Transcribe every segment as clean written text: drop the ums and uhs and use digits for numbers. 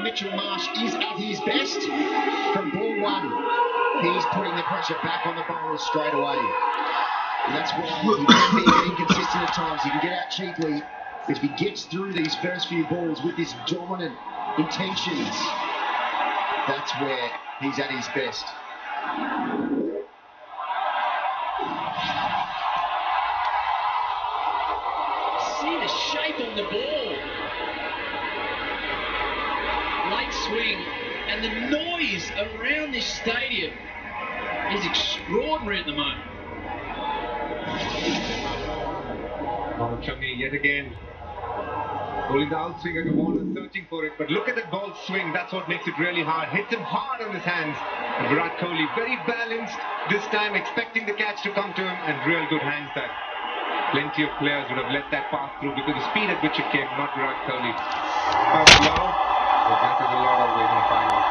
Mitchell Marsh is at his best from ball one. He's putting the pressure back on the bowlers straight away. And that's why he can be a bit inconsistent at times. He can get out cheaply. But if he gets through these first few balls with this dominant intentions, that's where he's at his best. See the shape on the ball. Late swing, and the noise around this stadium is extraordinary at the moment. Chami yet again pulling the outswinger to ball and searching for it, but look at the ball swing. That's what makes it really hard. Hits him hard on his hands. And Virat Kohli very balanced this time, expecting the catch to come to him, and real good hands that. Plenty of players would have let that pass through because the speed at which it came, not Virat Kohli. But now, that is a lot of way from final.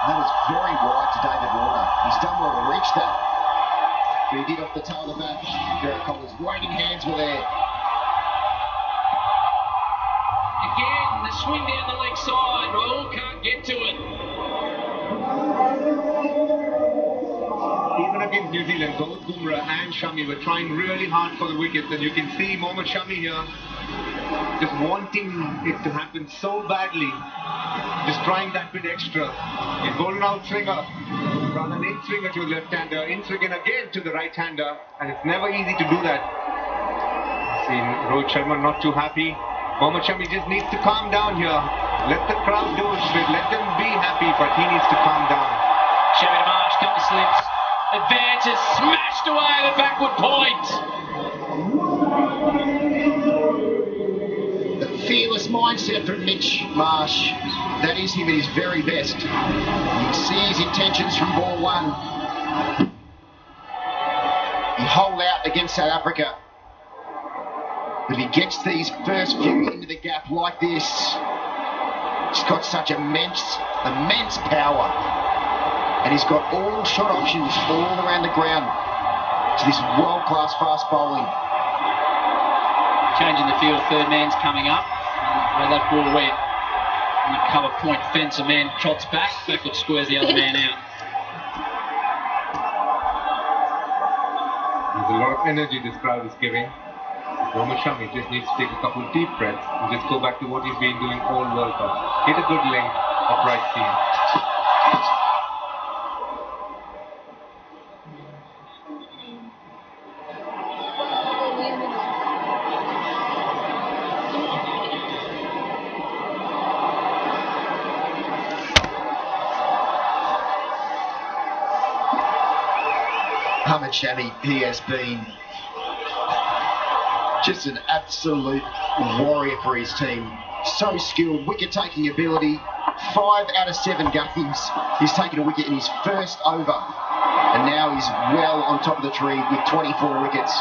That was very wide to David Warner. He's done well to reach that. But he did off the tail of the bat. Virat Kohli's waiting hands were there. Again, the swing down the leg side. Rahul can't get to it. Even against New Zealand, both Bumrah and Shami were trying really hard for the wickets, and you can see Mohammad Shami here just wanting it to happen so badly, just trying that bit extra. He's bowled an outswinger, rather an in-swinger to a left-hander, in-swing again to the right-hander, and it's never easy to do that. Seen Rohit Sharma not too happy. Mohammad Shami just needs to calm down here. Let the crowd do it, let them be happy, but he needs to calm down. Showdown Marsh, couple slips. Advances, smashed away the backward point. The fearless mindset from Mitch Marsh. That is him at his very best. You can see his intentions from ball one. He holed out against South Africa. But if he gets these first few into the gap like this, he's got such immense power. And he's got all shot options all around the ground to this world-class fast bowling. Changing the field, third man's coming up. Where that ball went, and the cover point fence, a man trots back, backward squares the other man out. There's a lot of energy this crowd is giving. Mohammad Shami just needs to take a couple of deep breaths and just go back to what he's been doing all World Cup. Hit a good length, upright seam. Mohammad Shami, he has been just an absolute warrior for his team. So skilled, wicket-taking ability. 5 out of 7 games, he's taken a wicket in his first over. And now he's well on top of the tree with 24 wickets.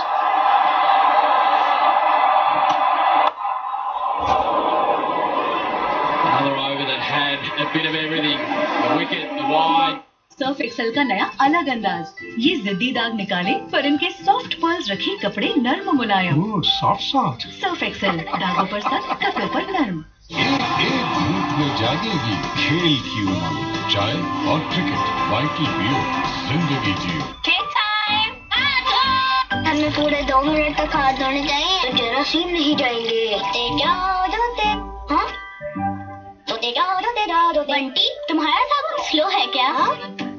Another over that had a bit of everything. A wicket, a wide. Surf Excel का नया अलग अंदाज, ये जिद्दी दाग निकाले पर इनके सॉफ्ट पर्ल्स रखे कपड़े नर्म मुलायम। सॉफ्ट सर्फ एक्सेल, दागों पर सख्त, कपड़ों पर नर्म। एक धूप में जागेगी खेल की उमंग, चाय और क्रिकेट, वाइटल पियो, जिंदगी जियो। हमें पूरे 2 मिनट तक हाथ धोने चाहिए, तो जरासीम नहीं जाएंगे। बंटी, तुम्हारा साबुन स्लो है क्या?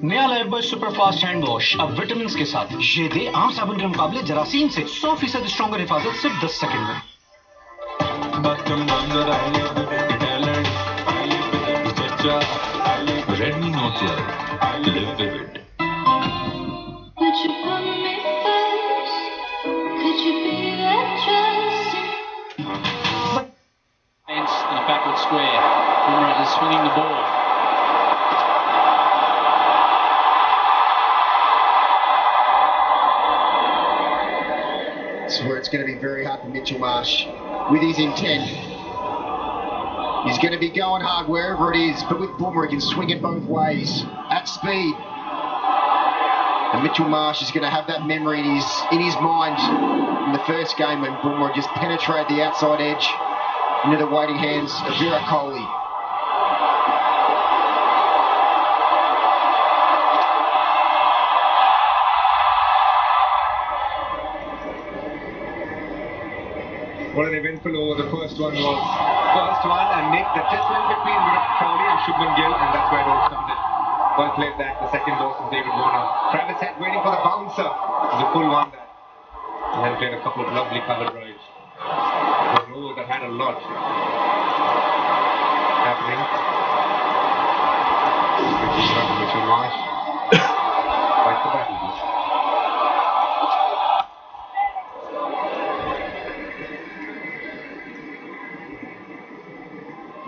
नया लाइफबॉय सुपरफास्ट हैंड वॉश अब विटामिन के साथ। ये दे आम साबुन के मुकाबले जरासीम से 100% स्ट्रॉन्गर हिफाजत सिर्फ 10 सेकंड में। Redmi Note 12. Live vivid. Could you put me first? Could you be that trust? Fence and a backward square. Bumrah is swinging the ball. This is where it's going to be very hard for Mitchell Marsh with his intent. He's going to be going hard wherever it is, but with Bumrah he can swing it both ways at speed. And Mitchell Marsh is going to have that memory in his mind in the first game when Bumrah just penetrated the outside edge into the waiting hands of Virat Kohli. What an eventful over the first one was. First one, and Nick, the test went between Virat Kohli and Shubman Gill, and that's where it all started. Well played that. The second ball from David Warner. Travis Head waiting for the bouncer. It was a full one there. And then played a couple of lovely cover drives. It was an over that had a lot happening. Mitchell Marsh. Fight the battle.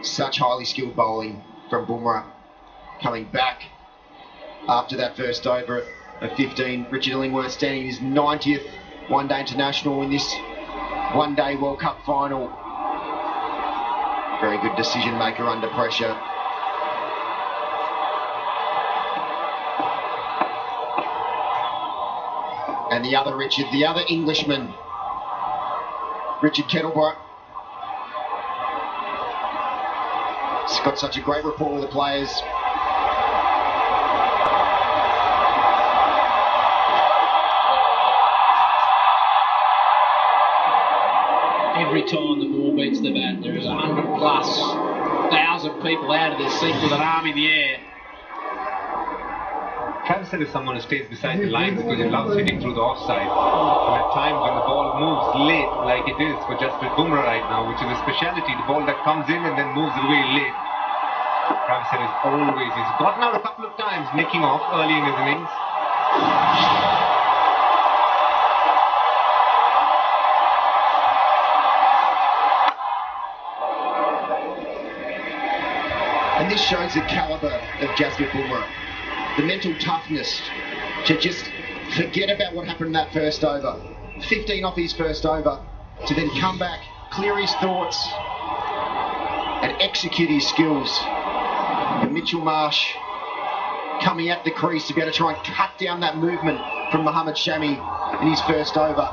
Such highly skilled bowling from Bumrah. Coming back after that first over of 15. Richard Illingworth standing his 90th one-day international in this one-day World Cup final. Very good decision maker under pressure. And the other Richard, the other Englishman, Richard Kettleborough. He's got such a great rapport with the players. Every time the ball beats the bat, there is 100 plus 1,000 people out of their seat with an arm in the air. Travis Head is someone who stays beside the line because he loves hitting through the offside. And at times when the ball moves late, like it is for Jasprit Bumrah right now, which is a speciality, the ball that comes in and then moves away late. Travis Head is always, he's gotten out a couple of times, nicking off early in his innings. And this shows the calibre of Jasprit Bumrah. The mental toughness to just forget about what happened in that first over. 15 off his first over, to then come back, clear his thoughts, and execute his skills. And Mitchell Marsh coming at the crease to be able to try and cut down that movement from Mohammad Shami in his first over.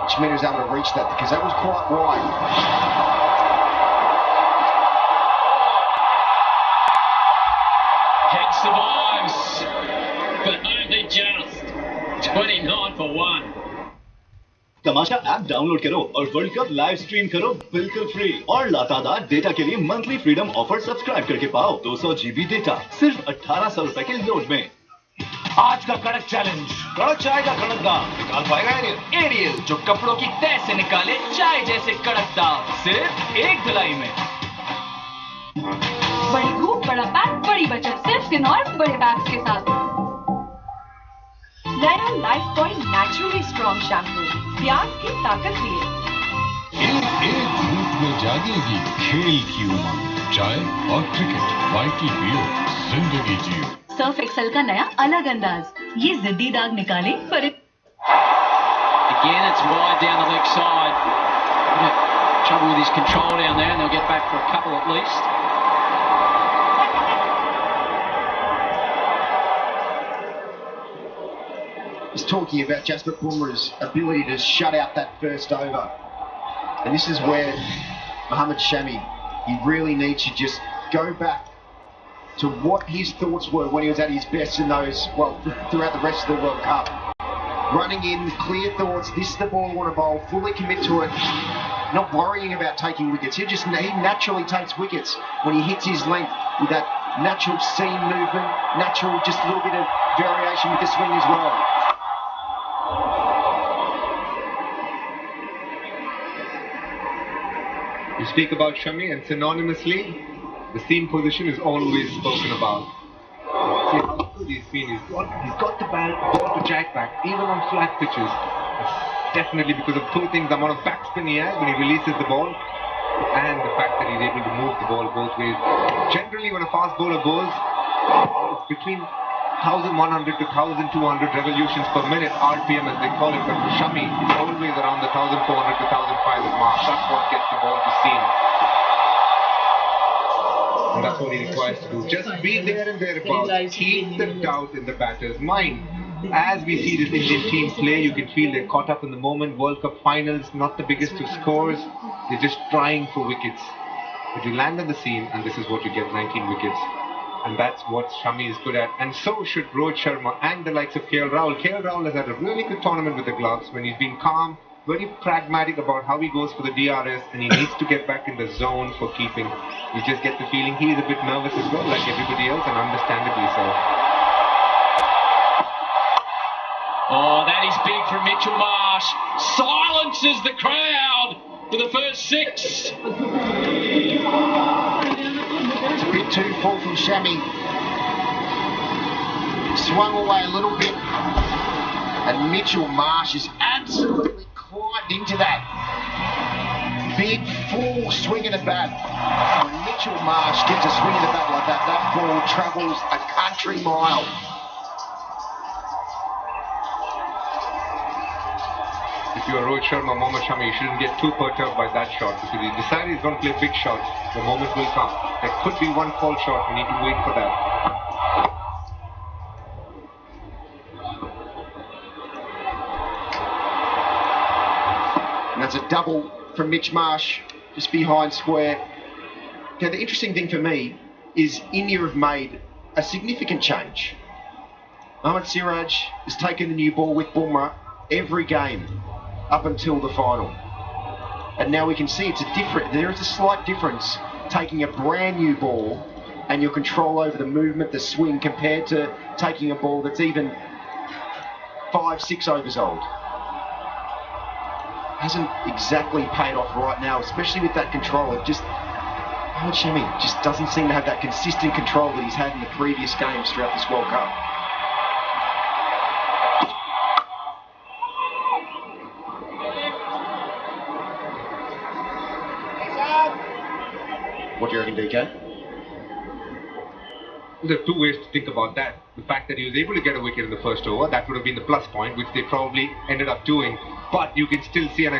Shami was able to reach that because that was quite wide. Head survives, but only just 29 for 1. Tamasha app download करो और world cup live stream करो बिल्कुल free और लातादार data के लिए monthly freedom offer subscribe करके पाओ 200 GB data सिर्फ 1800 रुपए के लोड में। आज का कड़क चैलेंज, कड़क चाय का कड़क दाल निकाल पाएगा एरियल, जो कपड़ों की तह से निकाले चाय जैसे कड़क दाल सिर्फ एक धुलाई में। बड़ी धूप, बड़ा पैक, बड़ी बचत, सिर्फ सिनॉर बड़े पैक्स के साथ। नया life point naturally strong shampoo, प्याज की ताकत लिए। एक धूप में जागेगी खेल की उमंग, चाय और क्रिकेट, वाइटी पियो, जिंदगी जियो। सर्फ एक्सेल का नया अलग अंदाज, ये जिद्दी दाग निकाले पर। Again, it's wide down the leg side. Trouble with his control down there, and they'll get back for a couple at least. He's talking about Jasprit Bumrah's ability to shut out that first over. And this is where Mohammad Shami, he really needs to just go back to what his thoughts were when he was at his best in those, well, throughout the rest of the World Cup. Running in, clear thoughts, this is the ball I want to bowl, fully commit to it, not worrying about taking wickets. He naturally takes wickets when he hits his length with that natural seam movement, natural, just a little bit of variation with the swing as well. You speak about Shami, and synonymously, the seam position is always spoken about. See how good he's been. He's got the ball to jack back, even on flat pitches. It's definitely because of two things: the amount of backspin he has when he releases the ball, and the fact that he's able to move the ball both ways. Generally, when a fast bowler goes, it's between 1,100 to 1,200 revolutions per minute, RPM as they call it, but for Shami, it's always around the 1,400 to 1,500 mark. That's what gets the ball to seam. And that's what he requires to do. Just be there and thereabouts. Keep the doubt in the batter's mind. as we see this Indian team play, you can feel they're caught up in the moment. World Cup finals, not the biggest of scores. They're just trying for wickets. But you land on the scene, and this is what you get, 19 wickets. And that's what Shami is good at. And so should Rohit Sharma and the likes of KL Rahul. KL Rahul has had a really good tournament with the gloves when he's been calm, very pragmatic about how he goes for the DRS, and he needs to get back in the zone for keeping. You just get the feeling he is a bit nervous as well, like everybody else, and understandably so. Oh, that is big from Mitchell Marsh. Silences the crowd for the first 6. It's a bit too full from Shami. Swung away a little bit. And Mitchell Marsh has absolutely climbed into that. Big, full swing of the bat. When Mitchell Marsh gets a swing of the bat like that, that ball travels a country mile. If you're Rohit Sharma, Mohammad Shami, you shouldn't get too perturbed by that shot, because he decided he's going to play big shots. The moment will come. There could be one fall shot. We need to wait for that. And that's a double from Mitch Marsh, just behind square. Now, the interesting thing for me is India have made a significant change. Mohammad Siraj has taken the new ball with Bumrah every game up until the final. And now we can see there is a slight difference taking a brand new ball and your control over the movement, the swing, compared to taking a ball that's even 5-6 overs old. Hasn't exactly paid off right now, especially with that control. Mohammad Shami just doesn't seem to have that consistent control that he's had in the previous games throughout this World Cup. What do you reckon, DK? There are two ways to think about that. The fact that he was able to get a wicket in the first over, that would have been the plus point, which they probably ended up doing. But you can still see, and I